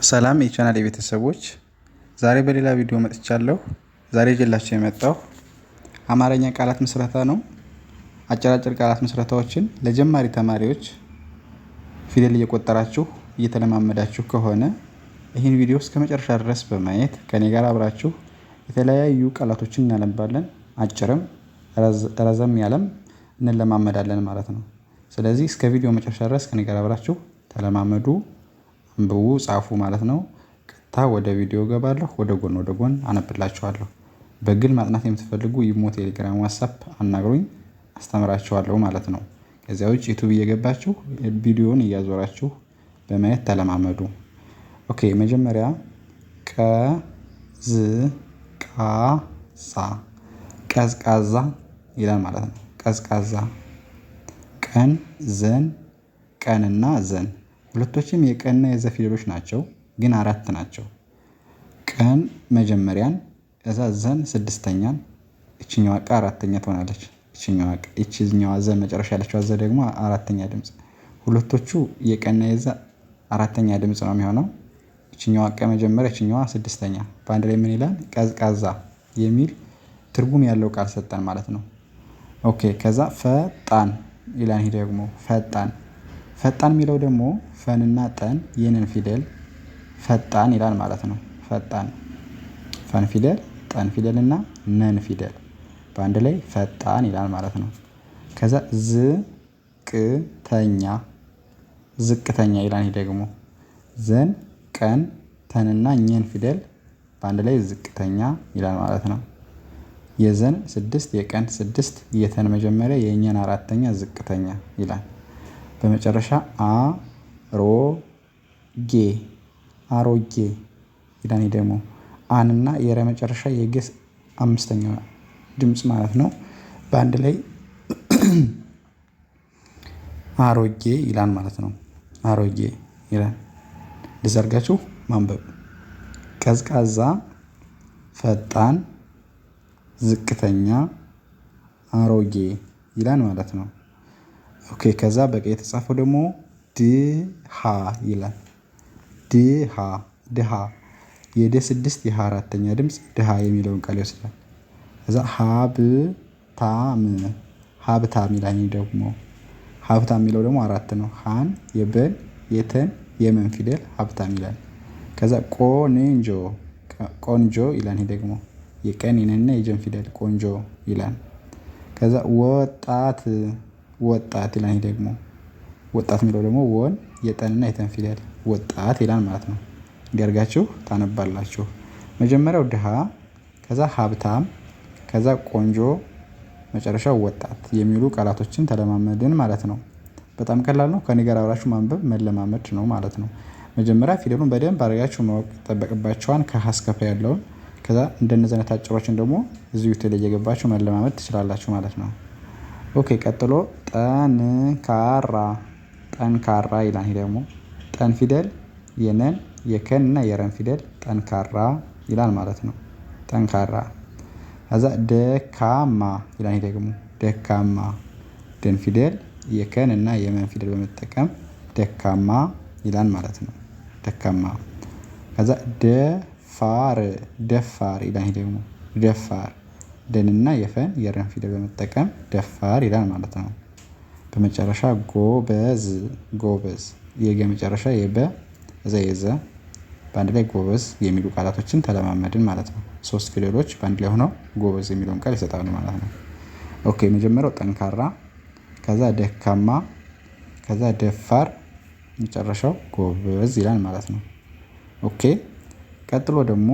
ሰላም የቻናል ቤተሰቦች፣ ዛሬ በሌላ ቪዲዮ መጥቻለሁ። ዛሬ ይዤላችሁ የመጣው አማርኛ ቃላት ምስረታ ነው። አጭር ቃላት ምስረታዎችን ለጀማሪ ተማሪዎች ፊደል እየቆጠራችሁ እየተለማመዳችሁ ከሆነ ይህን ቪዲዮ እስከ መጨረሻ ድረስ በማየት ከኔ ጋር አብራችሁ የተለያዩ ቃላቶችን እናነባለን። አጭርም ረዘም ያለም እንለማመዳለን ማለት ነው። ስለዚህ እስከ ቪዲዮ መጨረሻ ድረስ ከኔ ጋር አብራችሁ ተለማመዱ፣ አንብቡ፣ ጻፉ ማለት ነው። ቀጥታ ወደ ቪዲዮ ገባለሁ። ወደ ጎን አነብላችኋለሁ። በግል ማጥናት የምትፈልጉ ኢሞ፣ ቴሌግራም፣ ዋትስአፕ አናግሩኝ፣ አስተምራችኋለሁ ማለት ነው። ከዚያ ውጭ ዩቲዩብ እየገባችሁ ቪዲዮውን እያዞራችሁ በማየት ተለማመዱ። ኦኬ፣ መጀመሪያ ቀዝቃዛ ይላል ማለት ነው። ቀዝቃዛ። ቀን፣ ዘን፣ ቀንና ዘን ሁለቶችም የቀንና የዘ ፊደሎች ናቸው፣ ግን አራት ናቸው። ቀን መጀመሪያን፣ ከዛ ዘን ስድስተኛን፣ እችኛዋ ቀ አራተኛ ትሆናለች። እችኛዋ ዘ መጨረሻ ያለችው ዘ ደግሞ አራተኛ ድምፅ። ሁለቶቹ የቀንና የዘ አራተኛ ድምፅ ነው የሚሆነው። እችኛዋ ቀ መጀመሪያ፣ እችኛዋ ስድስተኛ። በአንድ ላይ ምን ይላል? ቀዝቃዛ የሚል ትርጉም ያለው ቃል ሰጠን ማለት ነው። ኦኬ፣ ከዛ ፈጣን ይላል። ይሄ ደግሞ ፈጣን የሚለው ደግሞ ፈንና ጠን የነን ፊደል ፈጣን ይላል ማለት ነው። ፈጣን፣ ፈን ፊደል፣ ጠን ፊደል እና ነን ፊደል በአንድ ላይ ፈጣን ይላል ማለት ነው። ከዛ ዝቅተኛ ይላል። ይሄ ደግሞ ዘን፣ ቀን፣ ተንና ኘን ፊደል በአንድ ላይ ዝቅተኛ ይላል ማለት ነው። የዘን 6 የቀን 6 የተን መጀመሪያ የኘን አራተኛ ዝቅተኛ ይላል። በመጨረሻ አሮጌ ይላል። ደግሞ አንና የረ መጨረሻ የገስ አምስተኛው ድምፅ ማለት ነው። በአንድ ላይ አሮጌ ይላል ማለት ነው። አሮጌ ይላል። ልዘርጋችሁ ማንበብ። ቀዝቃዛ፣ ፈጣን፣ ዝቅተኛ፣ አሮጌ ይላል ማለት ነው። ኦኬ፣ ከዛ በቃ የተጻፈው ደግሞ ድሃ ይላል። ድሃ የደ 6 የሃ አራተኛ ድምፅ ድሃ የሚለውን ቃል ይወስዳል። ከዛ ሀብታም ይላል። ደግሞ ሀብታም የሚለው ደግሞ አራት ነው። ሃን፣ የበን፣ የተን፣ የመን ፊደል ሀብታም ይላል። ከዛ ቆንጆ ይላል። ይሄ ደግሞ የቀን የነና የጀን ፊደል ቆንጆ ይላል። ከዛ ወጣት ይላል። ይሄ ደግሞ ወጣት የሚለው ደግሞ ወን፣ የጠንና የተን ፊደል ወጣት ይላል ማለት ነው። እንዲያርጋችሁ ታነባላችሁ። መጀመሪያው ድሃ፣ ከዛ ሀብታም፣ ከዛ ቆንጆ፣ መጨረሻው ወጣት የሚሉ ቃላቶችን ተለማመድን ማለት ነው። በጣም ቀላል ነው። ከኔ ጋር አብራችሁ ማንበብ መለማመድ ነው ማለት ነው። መጀመሪያ ፊደሉን በደንብ አድርጋችሁ ማወቅ ይጠበቅባችኋል፣ ከሀ እስከ ፐ ያለውን። ከዛ እንደነዚህ አይነት አጭሮችን ደግሞ እዚሁ ዩቲዩብ ላይ እየገባችሁ መለማመድ ትችላላችሁ ማለት ነው። ኦኬ፣ ቀጥሎ ጠንካራ ይላል። ይሄ ደግሞ ጠን ፊደል የነን የከን እና የረን ፊደል ጠንካራ ይላል ማለት ነው። ጠንካራ። ከዛ ደካማ ይላል። ይሄ ደግሞ ደካማ ደን ፊደል የከን እና የመን ፊደል በመጠቀም ደካማ ይላል ማለት ነው። ደካማ። ከዛ ደፋር ይላል። ይሄ ደግሞ ደፋር ደንና የፈን የረን ፊደል በመጠቀም ደፋር ይላል ማለት ነው። በመጨረሻ ጎበዝ የገ መጨረሻ የበ እዛ የዘ በአንድ ላይ ጎበዝ የሚሉ ቃላቶችን ተለማመድን ማለት ነው። 3 ፊደሎች በአንድ ላይ ሆነው ጎበዝ የሚለውን ቃል ይሰጣሉ ማለት ነው። ኦኬ፣ መጀመሪያው ጠንካራ፣ ከዛ ደካማ፣ ከዛ ደፋር፣ መጨረሻው ጎበዝ ይላል ማለት ነው። ኦኬ፣ ቀጥሎ ደግሞ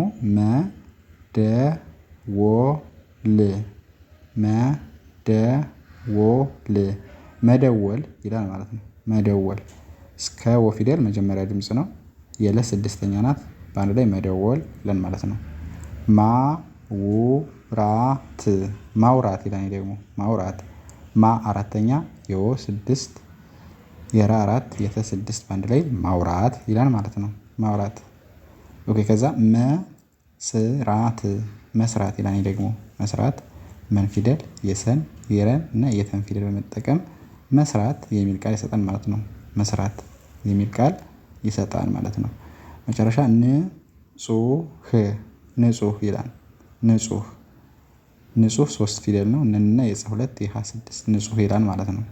መደወል ይላል ማለት ነው። መደወል እስከ ወ ፊደል መጀመሪያ ድምፅ ነው። የለ ስድስተኛ ናት። በአንድ ላይ መደወል ይላል ማለት ነው። ማውራት ይላል። ደግሞ ማውራት አራተኛ የወ 6 የራ 4 የተ 6 በአንድ ላይ ማውራት ይላል ማለት ነው። ማውራት። ኦኬ፣ ከዛ መስራት ይላል። ደግሞ መስራት መን ፊደል የሰን የረን እና የተን ፊደል በመጠቀም መስራት የሚል ቃል ይሰጣል ማለት ነው። መስራት የሚል ቃል ይሰጣል ማለት ነው። መጨረሻ ንጹህ ንጹህ ይላል። ንጹህ 3 ፊደል ነው። ንና የፀ 2 የሀ 6 ንጹህ ይላል ማለት ነው።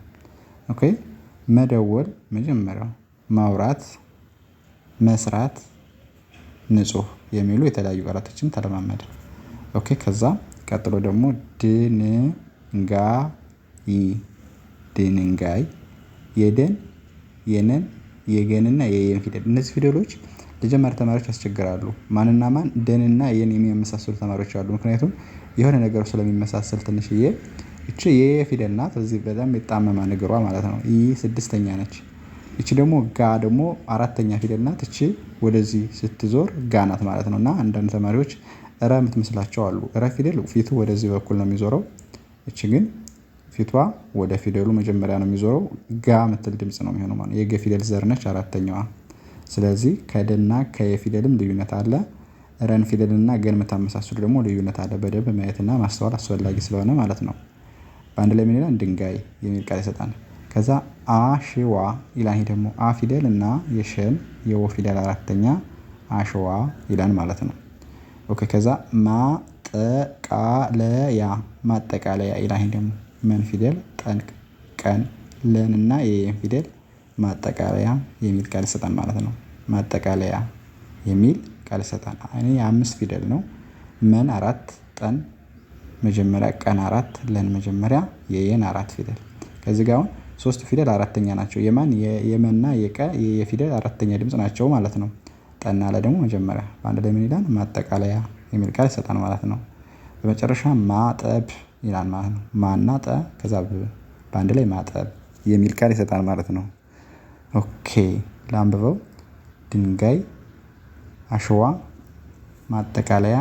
ኦኬ መደወል መጀመሪያው ማውራት መስራት ንጹህ የሚሉ የተለያዩ ቃላቶችን ተለማመደ። ኦኬ ከዛ ቀጥሎ ደግሞ ድንጋይ የደን የነን የገንና የየን ፊደል እነዚህ ፊደሎች ለጀማሪ ተማሪዎች ያስቸግራሉ። ማንና ማን ደንና የን የሚመሳሰሉ ተማሪዎች አሉ። ምክንያቱም የሆነ ነገሩ ስለሚመሳሰል ትንሽዬ እቺ የየ ፊደል ናት። እዚህ በጣም የጣመማ ነገሯ ማለት ነው። ይ 6ኛ ነች። እቺ ደግሞ ጋ ደግሞ 4ኛ ፊደል ናት። እቺ ወደዚህ ስትዞር ጋ ናት ማለት ነው። እና አንዳንድ ተማሪዎች ረ የምትመስላቸው አሉ። ረ ፊደል ፊቱ ወደዚህ በኩል ነው የሚዞረው። እቺ ግን ፊቷ ወደ ፊደሉ መጀመሪያ ነው የሚዞረው። ጋ ምትል ድምጽ ነው የሚሆነው ማለት ነው። የገ ፊደል ዘር ነች 4ኛዋ። ስለዚህ ከደና ከየ ፊደልም ልዩነት አለ። ረን ፊደልና ገን የምታመሳስሉ ደግሞ ልዩነት አለ። በደንብ ማየትና ማስተዋል አስፈላጊ ስለሆነ ማለት ነው። በአንድ ላይ ምን ይላል? ድንጋይ የሚል ቃል ይሰጣል። ከዛ አሽዋ ይላል። ይሄ ደግሞ አ ፊደል እና የሸን የወ ፊደል 4ኛ አሽዋ ይላል ማለት ነው። ኦኬ ከዛ ማጠቃለያ ይላል። ይሄ ደግሞ መን ፊደል ቀን ለን እና የየን ፊደል ማጠቃለያ የሚል ቃል ይሰጣል ማለት ነው። ማጠቃለያ የሚል ቃል ይሰጣል። እኔ 5 ፊደል ነው። መን 4 ጠን መጀመሪያ ቀን 4 ለን መጀመሪያ የየን 4 ፊደል። ከዚህ ጋር አሁን 3 ፊደል 4ኛ ናቸው። የመና የቀ የፊደል 4ኛ ድምጽ ናቸው ማለት ነው። ጠና ለ ደግሞ መጀመሪያ በአንድ ላይ ምን ይላል? ማጠቃለያ የሚል ቃል ይሰጣል ማለት ነው። በመጨረሻ ማጠብ ይላል ማለት ነው። ማና ጠ ከዛ በአንድ ላይ ማጠብ የሚል ቃል ይሰጣል ማለት ነው። ኦኬ ላንብበው። ድንጋይ አሸዋ ማጠቃለያ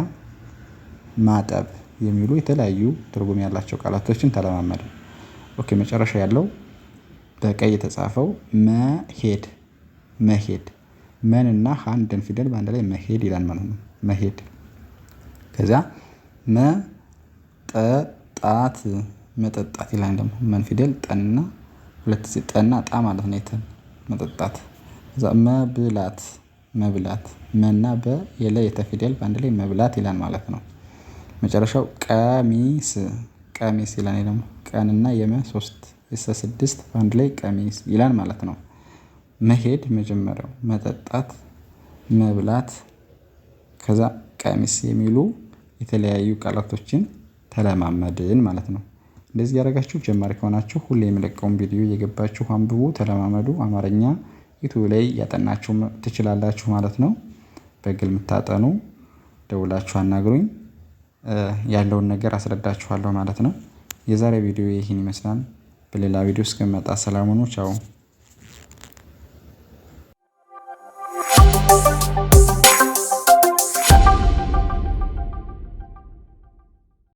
ማጠብ የሚሉ የተለያዩ ትርጉም ያላቸው ቃላቶችን ተለማመደ። ኦኬ መጨረሻ ያለው በቀይ የተጻፈው መሄድ መን እና ሃ ደን ፊደል በአንድ ላይ መሄድ ይላል ማለት ነው። መሄድ ከዛ መጠጣት ይላል። ደግሞ መን ፊደል ጠንና 2 ጠና ጣ ማለት ነው። መጠጣት ከዛ መብላት መና በ የለ የተ ፊደል በአንድ ላይ መብላት ይላል ማለት ነው። መጨረሻው ቀሚስ ይላል። ደግሞ ቀንና የመ 3 የሰ 6 በአንድ ላይ ቀሚስ ይላል ማለት ነው። መሄድ መጀመሪያው መጠጣት መብላት ከዛ ቀሚስ የሚሉ የተለያዩ ቃላቶችን ተለማመድን ማለት ነው። እንደዚህ ያደረጋችሁ ጀማሪ ከሆናችሁ ሁሌ የምለቀውን ቪዲዮ እየገባችሁ አንብቡ፣ ተለማመዱ። አማርኛ ዩቲዩብ ላይ ያጠናችሁ ትችላላችሁ ማለት ነው። በግል የምታጠኑ ደውላችሁ አናግሩኝ፣ ያለውን ነገር አስረዳችኋለሁ ማለት ነው። የዛሬ ቪዲዮ ይህን ይመስላል። በሌላ ቪዲዮ እስከምመጣ ሰላም ሁኑ። ቻው።